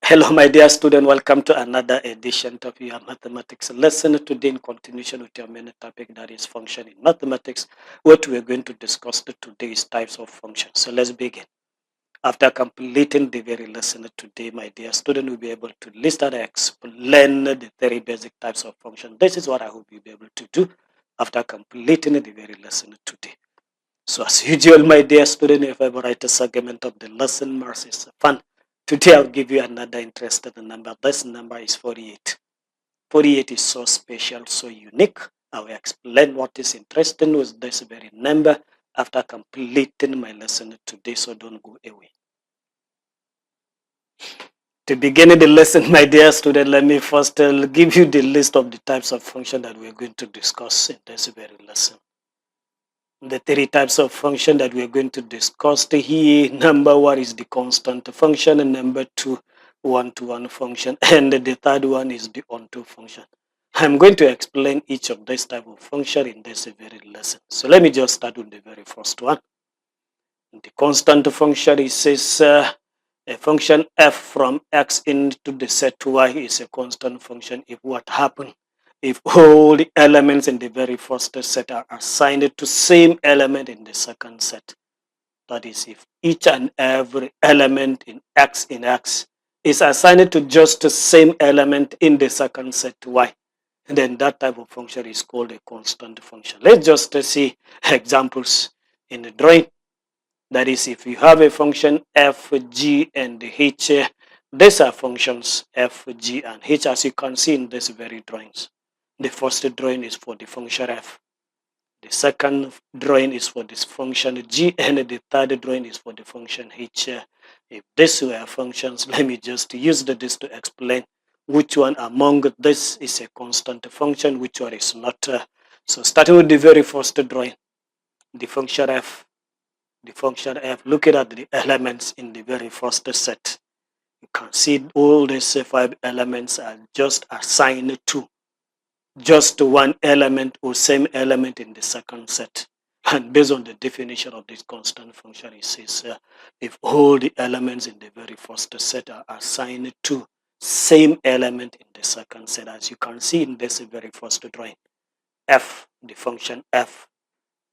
Hello, my dear student. Welcome to another edition of your mathematics lesson. Today, in continuation with your main topic, that is function in mathematics. What we are going to discuss today is types of functions. So let's begin. After completing the very lesson today, my dear student will be able to list and explain the very basic types of function. This is what I hope you'll be able to do after completing the very lesson today. So as usual, my dear student, if I write a segment of the lesson, maths is fun. Today I'll give you another interesting number. This number is 48. 48 is so special, so unique. I will explain what is interesting with this very number after completing my lesson today, so don't go away. To begin the lesson, my dear student, let me first give you the list of the types of function that we're going to discuss in this very lesson. The three types of function that we're going to discuss here. Number one is the constant function, and number two, one-to-one function, and the third one is the onto function. I'm going to explain each of this type of function in this very lesson. So let me just start with the very first one. The constant function, it says a function f from x into the set y is a constant function if what happened? If all the elements in the very first set are assigned to same element in the second set. That is, if each and every element in x is assigned to just the same element in the second set y, then that type of function is called a constant function. Let's just see examples in the drawing. That is, if you have a function f, g, and h, these are functions f, g, and h, as you can see in these very drawings. The first drawing is for the function f. The second drawing is for this function g, and the third drawing is for the function h. If these were functions, let me just use this to explain which one among this is a constant function, which one is not. So starting with the very first drawing, the function f. The function f, looking at the elements in the very first set, you can see all these 5 elements are just assigned to just one element or same element in the second set. And based on the definition of this constant function, it says if all the elements in the very first set are assigned to same element in the second set, as you can see in this very first drawing, f, the function f,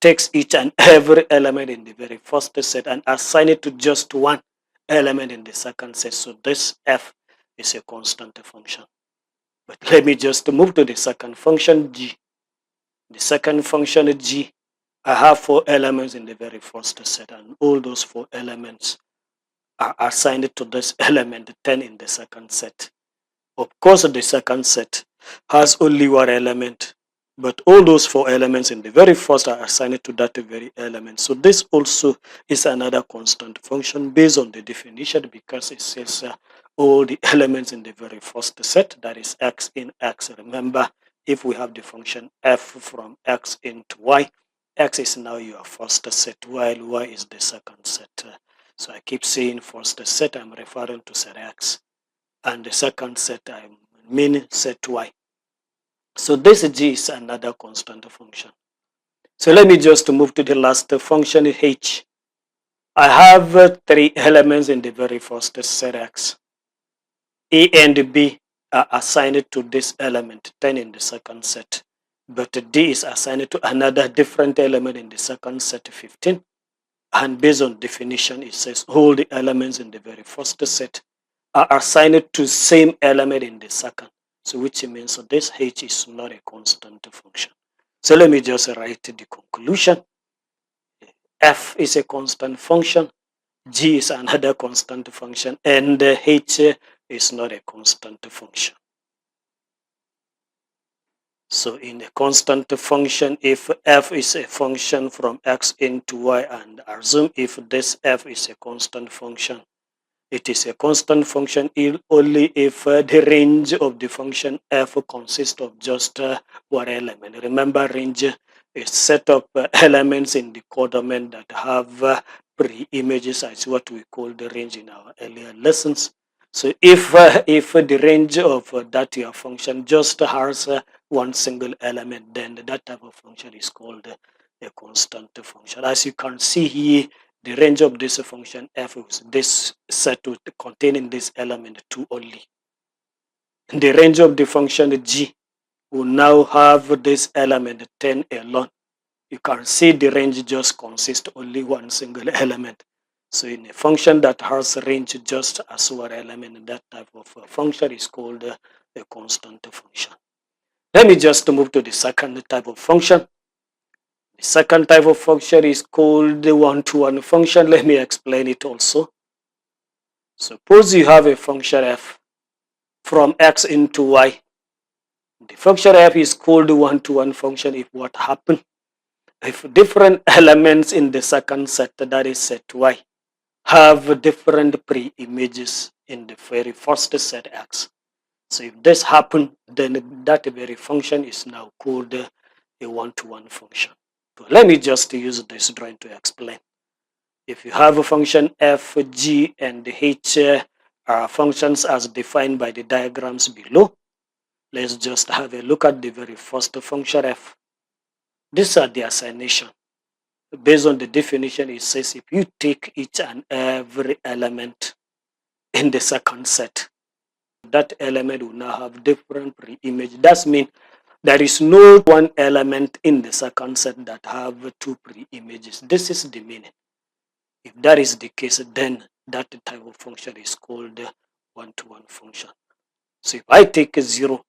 takes each and every element in the very first set and assign it to just one element in the second set. So this f is a constant function. But let me just move to the second function, g. The second function, g, I have 4 elements in the very first set, and all those 4 elements are assigned to this element 10 in the second set. Of course, the second set has only one element, but all those 4 elements in the very first are assigned to that very element. So this also is another constant function based on the definition, because it says all the elements in the very first set, that is x in x. Remember, if we have the function f from x into y, x is now your first set, while y is the second set. So I keep saying first set, I'm referring to set x, and the second set, I mean set y. So this g is another constant function. So let me just move to the last function, h. I have 3 elements in the very first set x. A and b are assigned to this element 10 in the second set, but d is assigned to another different element in the second set 15. And based on definition, it says all the elements in the very first set are assigned to same element in the second. So which means this h is not a constant function. So let me just write the conclusion. F is a constant function, g is another constant function, and h is not a constant function. So in a constant function, if f is a function from x into y, and assume if this f is a constant function, it is a constant function only if the range of the function f consists of just one element. Remember, range is set of elements in the codomain that have pre-images, as what we call the range in our earlier lessons. So if the range of that your function just has one single element, then that type of function is called a constant function. As you can see here, the range of this function f is this set containing this element 2 only. The range of the function g will now have this element 10 alone. You can see the range just consists only one single element. So in a function that has range just as one element, that type of function is called a constant function. Let me just move to the second type of function. The second type of function is called the one-to-one function. Let me explain it also. Suppose you have a function f from x into y. The function f is called the one-to-one function if what happened? If different elements in the second set, that is set y, have different pre-images in the very first set x. So if this happens, then that very function is now called a one-to-one function. But let me just use this drawing to explain. If you have a function f, g, and h are functions as defined by the diagrams below, let's just have a look at the very first function f. These are the assignation. Based on the definition, it says if you take each and every element in the second set, that element will now have different pre-image. That means there is no one element in the second set that have two pre-images. This is the meaning. If that is the case, then that type of function is called one-to-one function. So if I take a 0,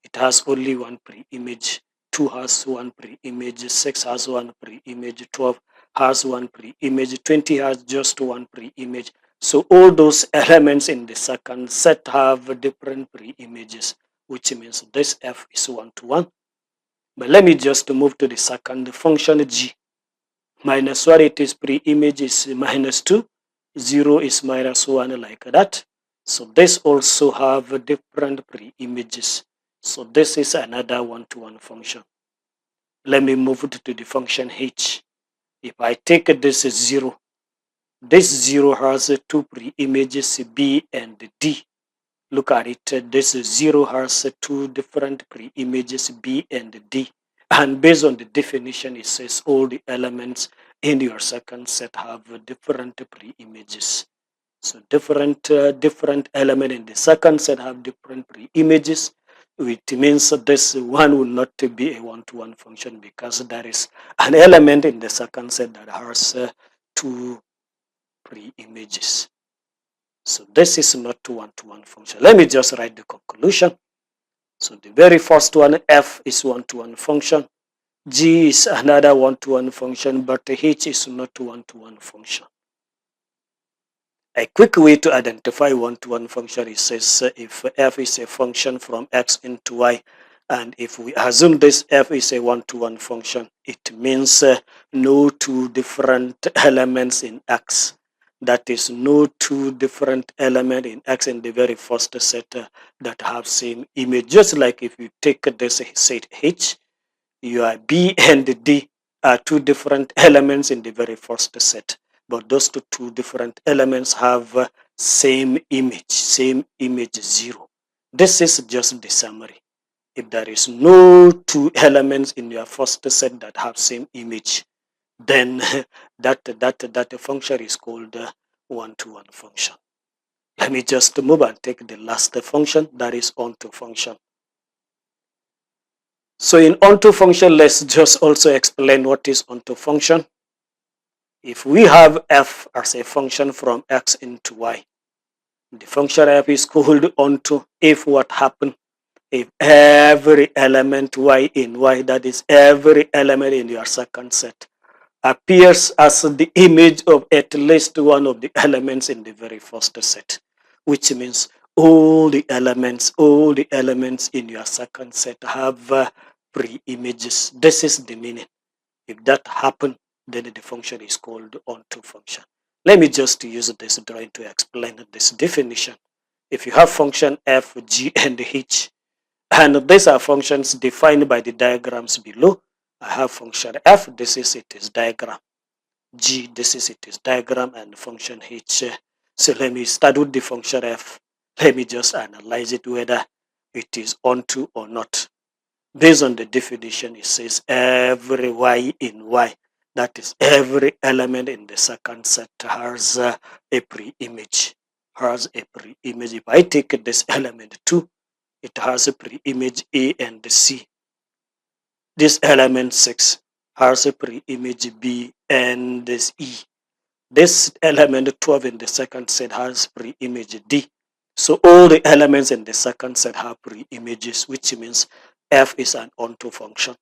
it has only one pre-image. 2 has one pre-image. 6 has one pre-image. 12 has one pre-image. 20 has just one pre-image. So all those elements in the second set have different pre-images, which means this f is one-to-one. But let me just move to the second function g. Minus 1, it is pre-image is minus 2. 0 is minus 1, like that. So this also have different pre-images. So this is another one-to-one function. Let me move to the function h. If I take this 0, this 0 has two pre-images b and d. Look at it. This 0 has two different pre-images b and d. And based on the definition, it says all the elements in your second set have different pre-images. So different element in the second set have different pre-images, which means this one will not be a one-to-one function because there is an element in the second set that has two pre-images. So this is not a one-to-one function. Let me just write the conclusion. So the very first one, f is one-to-one function. G is another one-to-one function, but h is not a one-to-one function. A quick way to identify one-to-one function is says if f is a function from x into y, and if we assume this f is a one-to-one function, it means no two different elements in x. That is, no two different elements in x in the very first set that have same image. Just like if you take this set h, your b and d are two different elements in the very first set, but those two different elements have same image 0. This is just the summary. If there is no two elements in your first set that have same image, then that function is called one-to-one function. Let me just move and take the last function, that is onto function. So in onto function, let's just also explain what is onto function. If we have f as a function from x into y, the function f is called onto if what happened? If every element y in y, that is every element in your second set, appears as the image of at least one of the elements in the very first set, which means all the elements in your second set have pre-images. This is the meaning. If that happens, then the function is called onto function. Let me just use this drawing to explain this definition. If you have function f, g, and h, and these are functions defined by the diagrams below. I have function f, this is its diagram. G, this is its diagram, and function h. So let me start with the function f. Let me just analyze it whether it is onto or not. Based on the definition, it says every y in y That is, every element in the second set has a pre-image. If I take this element 2, it has a pre-image A and C. This element 6 has a pre-image B and E. This element 12 in the second set has pre-image D. So all the elements in the second set have pre-images, which means f is an onto function.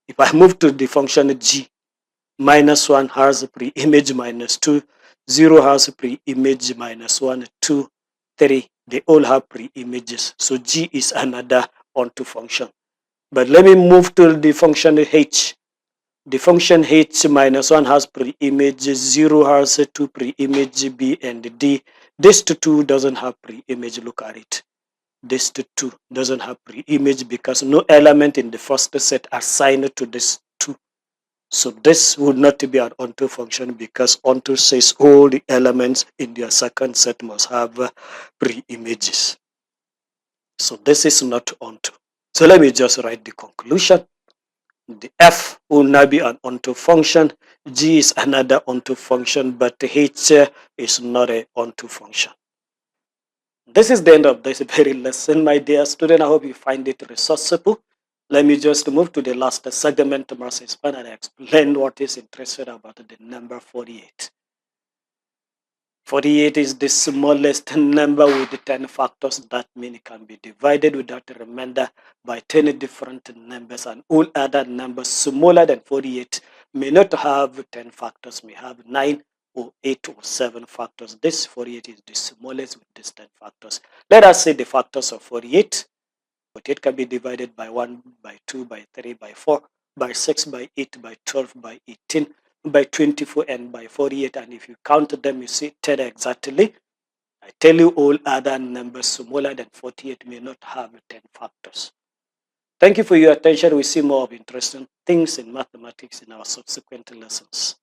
If I move to the function g, -1 has a pre-image -2, 0 has a pre-image -1, 2, 3. They all have pre-images. So g is another onto function. But let me move to the function h. The function h -1 has pre-image, 0 has 2 pre-image B and D. This 2 doesn't have pre-image. Look at it. This 2 doesn't have pre-image because no element in the first set assigned to this 2. So this would not be an onto function because onto says all the elements in their second set must have pre-images. So this is not onto. So let me just write the conclusion. The f will now be an onto function, g is another onto function, but h is not a onto function. This is the end of this very lesson, my dear student. I hope you find it resourceable. Let me just move to the last segment, Maths Expand, and explain what is interesting about the number 48. 48 is the smallest number with 10 factors. That means it can be divided without a remainder by 10 different numbers, and all other numbers smaller than 48 may not have 10 factors, may have 9 or 8 or 7 factors. This 48 is the smallest with these 10 factors. Let us say the factors of 48. 48 can be divided by 1, by 2, by 3, by 4, by 6, by 8, by 12, by 18, by 24, and by 48. And if you count them, you see 10 exactly. I tell you all other numbers smaller than 48 may not have 10 factors. Thank you for your attention. We see more of interesting things in mathematics in our subsequent lessons.